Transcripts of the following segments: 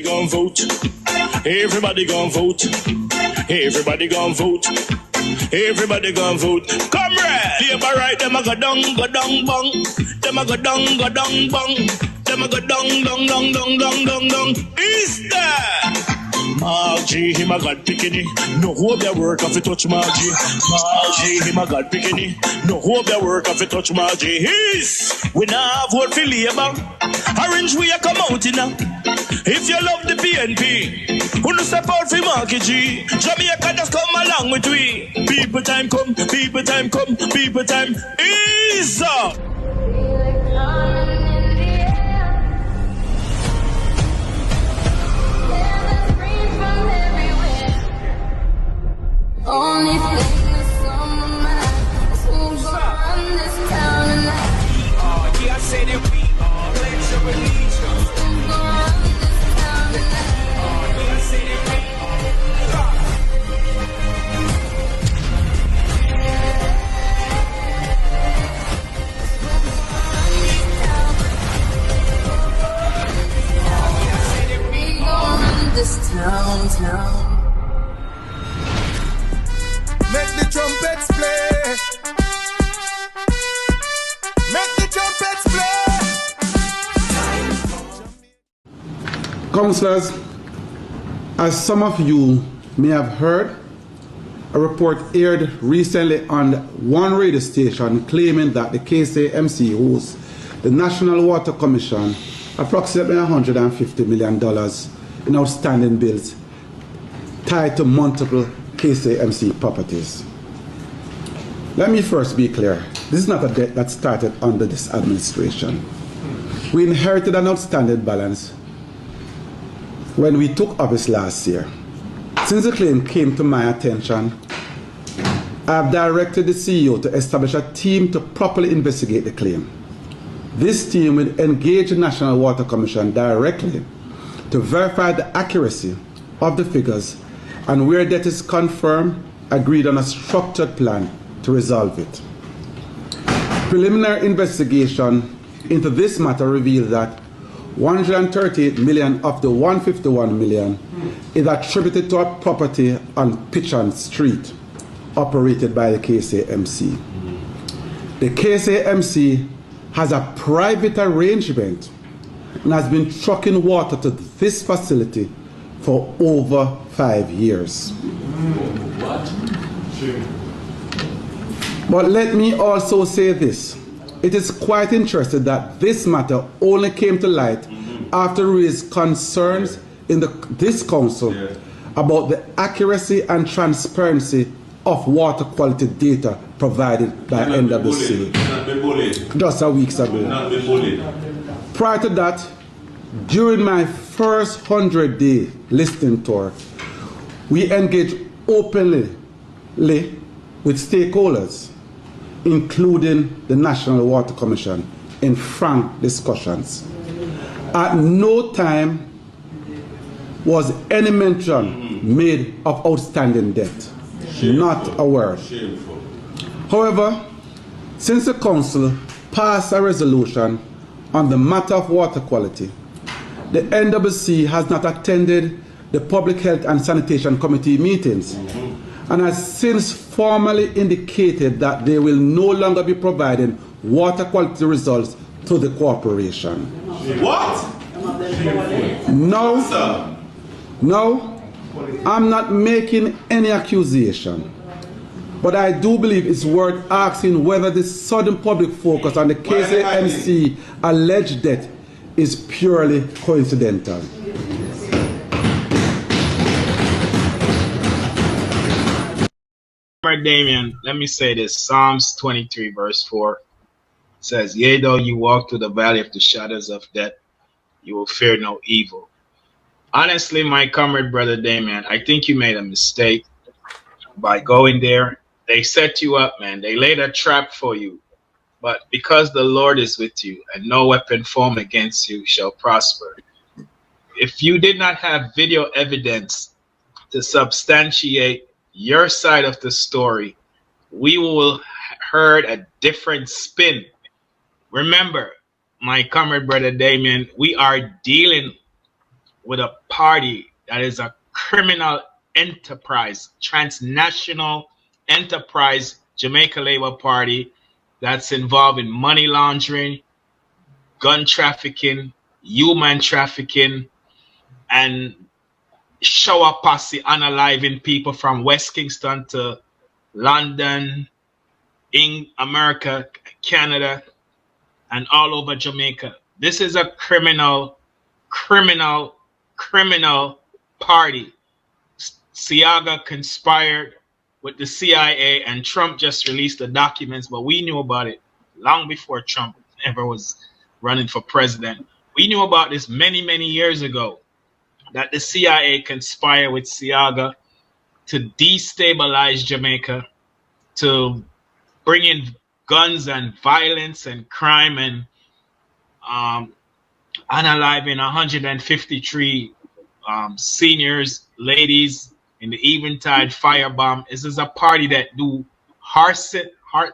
Gon' vote. Everybody gon' vote. Everybody gon' vote. Everybody gon' vote. Comrade! Labor right, them a go down, bong. Them a go down, bong. Them a go down. Is that? Margie, him a God picking. No hope their work if you touch Margie. Margie, him a God picking. No hope their work if you touch Margie. We now vote for Labour. Orange we a come out in now. If you love the PNP, who no step out for Marky G. Jamaica just come along with we. People time come, people time come, people time is up. Only thing that's on my mind is who's gonna run this town tonight. Yeah, I say that we are pledge of allegiance. Who's gonna run this town tonight? Yeah, I say that we We gonna run this town. Make the trumpets play. Make the trumpets play. Councillors, as some of you may have heard, a report aired recently on one radio station claiming that the KCMC owes the National Water Commission approximately $150 million in outstanding bills tied to multiple KCMC properties. Let me first be clear. This is not a debt that started under this administration. We inherited an outstanding balance when we took office last year. Since the claim came to my attention, I have directed the CEO to establish a team to properly investigate the claim. This team will engage the National Water Commission directly to verify the accuracy of the figures, and where that is confirmed, agreed on a structured plan to resolve it. Preliminary investigation into this matter revealed that 138 million of the 151 million is attributed to a property on Pichon Street operated by the KCMC. The KCMC has a private arrangement and has been trucking water to this facility for over 5 years. But let me also say this. It is quite interesting that this matter only came to light after raised concerns in this council about the accuracy and transparency of water quality data provided by NWC just a week ago. Prior to that, during my first 100-day listening tour, we engaged openly with stakeholders, including the National Water Commission, in frank discussions. At no time was any mention made of outstanding debt. Not a word. However, since the Council passed a resolution on the matter of water quality, the NWC has not attended the Public Health and Sanitation Committee meetings and has since formally indicated that they will no longer be providing water quality results to the corporation. What? No, I'm not making any accusation, but I do believe it's worth asking whether this sudden public focus on the KCMC alleged debt is purely coincidental. Damien, let me say this. Psalms 23 verse 4 says, "Yea, though you walk through the valley of the shadows of death, you will fear no evil." Honestly, my comrade brother Damien, I think you made a mistake by going there. They set you up, man. They laid a trap for you. But because the Lord is with you and no weapon formed against you shall prosper. If you did not have video evidence to substantiate your side of the story, we will heard a different spin. Remember, my comrade brother Damien, we are dealing with a party that is a criminal enterprise, transnational enterprise, Jamaica Labour Party, that's involved in money laundering, gun trafficking, human trafficking, and shower posse unaliving people from West Kingston to London, in America, Canada, and all over Jamaica. This is a criminal party. Siaga conspired with the CIA, and Trump just released the documents, but we knew about it long before Trump ever was running for president. We knew about this many, many years ago, that the CIA conspired with Siaga to destabilize Jamaica, to bring in guns and violence and crime, and unaliving 153 seniors, ladies in the Eventide firebomb. This is a party that do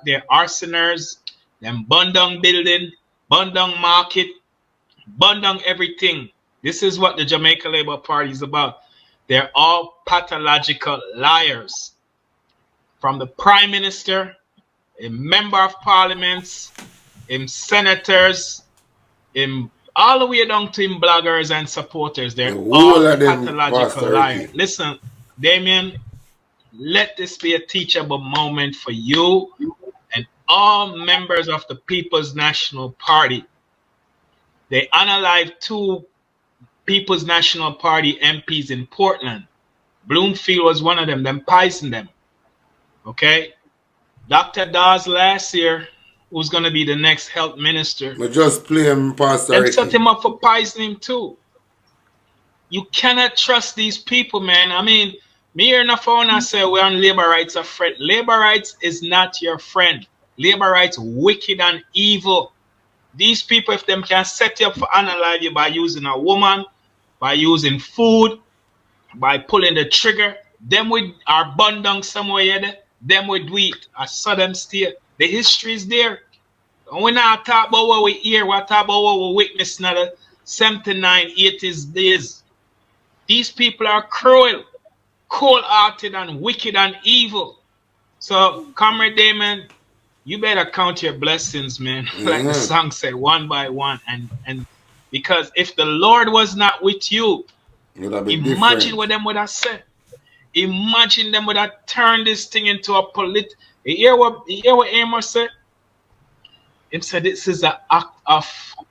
their arsoners, them Bundong building, Bundong market, Bundong everything. This is what the Jamaica Labour Party is about. They're all pathological liars. From the Prime Minister, a member of parliaments, in senators, in all the way down to in bloggers and supporters. They're all pathological liars. Listen, Damien, let this be a teachable moment for you and all members of the People's National Party. They unalived 2 People's National Party MPs in Portland. Bloomfield was one of them. Them poisoned them. Okay? Dr. Dawes last year, who's going to be the next health minister, but just play him, Pastor. and set him up for poisoning too. You cannot trust these people, man. I mean, me here in the phone, I say we're on labor rights, a friend. Labor rights is not your friend. Labor rights wicked and evil. These people, if them can set you up for unalive you by using a woman, by using food, by pulling the trigger, them with our bundong somewhere here, them would do it. I saw them steer. The history is there. And we not talk about what we hear, we talk about what we witness now the 79, 80s days. These people are cruel, cold-hearted, and wicked and evil. So, Comrade Damon, you better count your blessings, man. Like the song said, one by one. And because if the Lord was not with you, imagine what them would have said. Imagine them would have turned this thing into a You hear what Amos said? He said this is an act of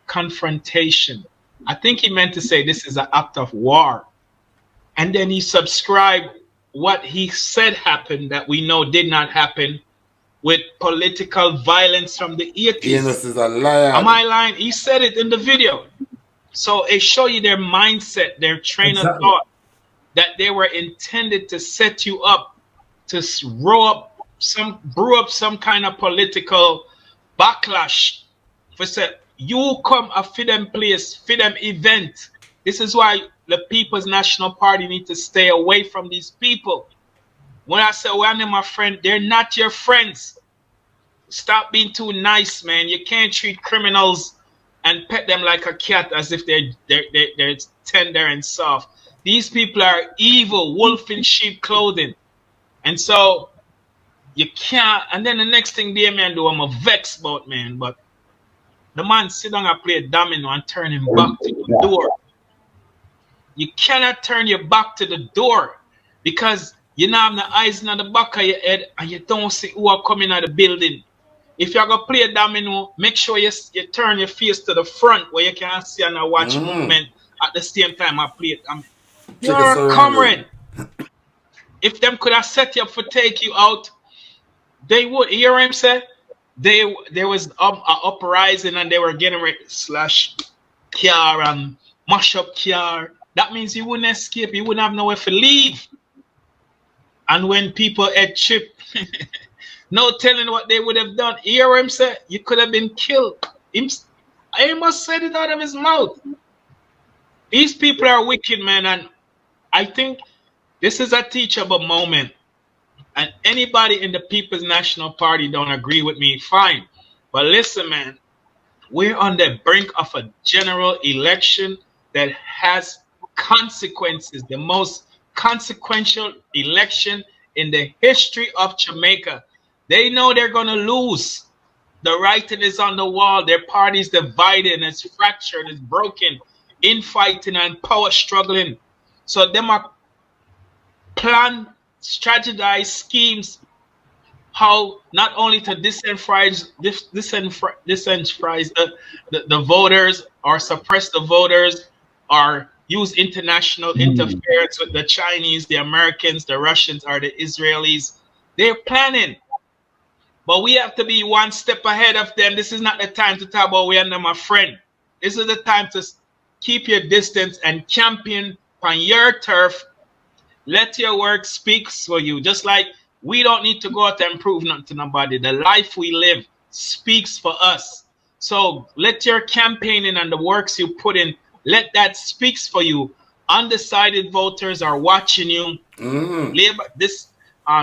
confrontation. I think he meant to say this is an act of war. And then he subscribed what he said happened that we know did not happen with political violence from the 80s. Amos is a liar. Am I lying? He said it in the video. So it show you their mindset, their train of thought, that they were intended to set you up, to brew up some kind of political backlash. For say you come a for them place, for them event. This is why the People's National Party need to stay away from these people. When I say, well, they're my friend, they're not your friends. Stop being too nice, man. You can't treat criminals and pet them like a cat as if they're tender and soft. These people are evil, wolf in sheep clothing. And so you can't, and then the next thing they man do, I'm a vex about, man. But the man sit down and play a domino and turn him back to the door. You cannot turn your back to the door because you now have the eyes in the back of your head and you don't see who are coming out of the building. If you're going to play a domino, make sure you turn your face to the front where you can see and watch movement at the same time I play it. You're a comrade. If them could have set you up for take you out, they would. You hear what I'm saying? There was an uprising and they were getting ready to slash car and mash up car. That means you wouldn't escape. You wouldn't have nowhere to leave. And when people had chip, no telling what they would have done. You hear what I'm saying? You could have been killed. I must said it out of his mouth. These people are wicked, man. And I think this is a teachable moment. And anybody in the People's National Party don't agree with me, fine. But listen, man, we're on the brink of a general election that has consequences, the most consequential election in the history of Jamaica. They know they're going to lose. The writing is on the wall. Their party's divided, it's fractured, it's broken, infighting and power struggling. So them are plan, strategize schemes how not only to disenfranchise the voters or suppress the voters or use international interference with the Chinese, the Americans, the Russians, or the Israelis. They're planning. But we have to be one step ahead of them. This is not the time to talk about we are not my friend. This is the time to keep your distance and champion on your turf. Let your work speak for you. Just like we don't need to go out and prove nothing to nobody. The life we live speaks for us. So let your campaigning and the works you put in, let that speaks for you. Undecided voters are watching you. Labor,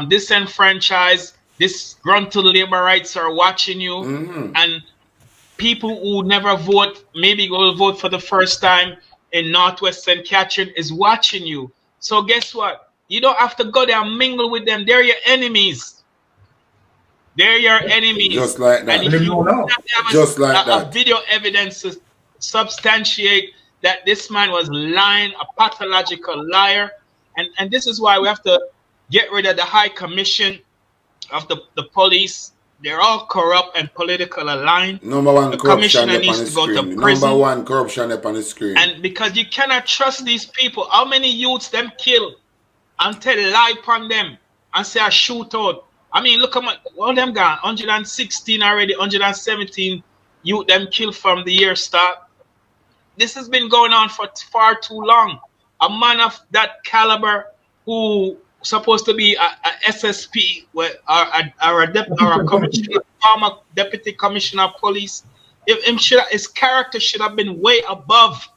disenfranchised, disgruntled labor rights are watching you. And people who never vote, maybe will vote for the first time in Northwestern Catherine is watching you. So guess what? You don't have to go there and mingle with them. They're your enemies. They're your enemies. Just like that. And if you Just like that. A video evidence to substantiate that this man was lying, a pathological liar. And this is why we have to get rid of the High Commission of the police. They're all corrupt and political aligned. Number one, the corruption commissioner up on needs the to go screen. to prison. Number one, corruption up on the screen. And because you cannot trust these people, how many youths them kill and tell lie upon them and say a shootout? I mean, look at all them gone. 116 already, 117 youth them killed from the year start. This has been going on for far too long. A man of that caliber who supposed to be a SSP or a former deputy commissioner of police, his character should have been way above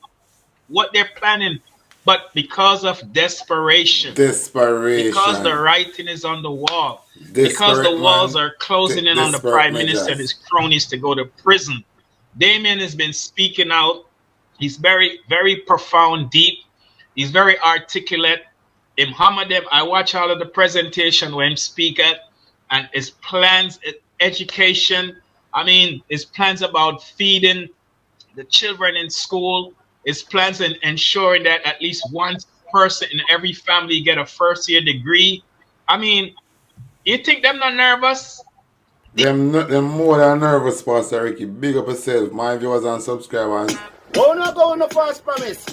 what they're planning. But because of desperation, because the writing is on the wall, because the walls are closing in on the prime minister and his cronies to go to prison, Damien has been speaking out. He's very, very profound, deep. He's very articulate. In Hamadem, I watch all of the presentation when he speak at, and his plans, education. I mean, his plans about feeding the children in school. His plans in ensuring that at least one person in every family get a first-year degree. I mean, you think them not nervous? Them more than nervous, Pastor Ricky. Big up yourself, my viewers and subscribers. Oh, no, go on the first promise.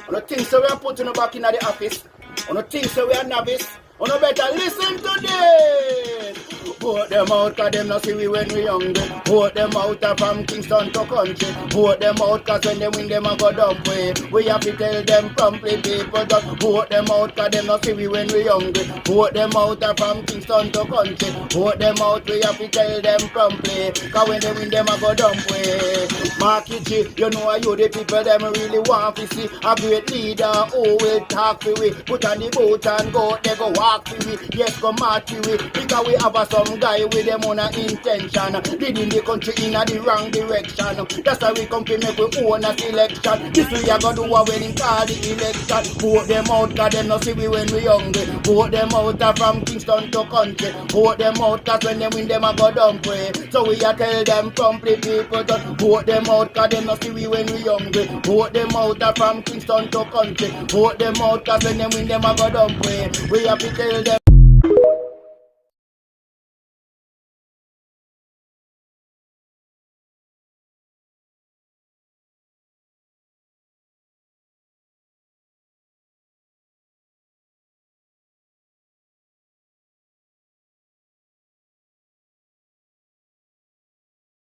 On the things that we are putting back in the office. On the things that we are novice. On the better listen to this. Vote them out, cause them not see we when we young. Vote them out from Kingston to country. Vote them out, cause when they win them a go dumb way. We have to tell them promptly, people just vote them out, cause them not see we when we young. Vote them out from Kingston to country. Vote them out, we have to tell them promptly, cause when they win them a go dumb way. Market G, you know you the people them really want to see a great leader who will talk to we. Put on the boat and go, they go walk to we. Yes, go march to we. Because we have some guy with them on a intention, leading the country in the wrong direction. That's why we come to make we own a selection. This we are gonna do when in call the election. Vote them out, cause them not see we when we hungry. Vote them out from Kingston to country. Vote them out, cause when they win them a go dumb way. So we are tell them promptly, people just vote them out, cause them not see we when we hungry. Vote them out from Kingston to country. Vote them out, cause when they win them a go dumb way. We have to tell them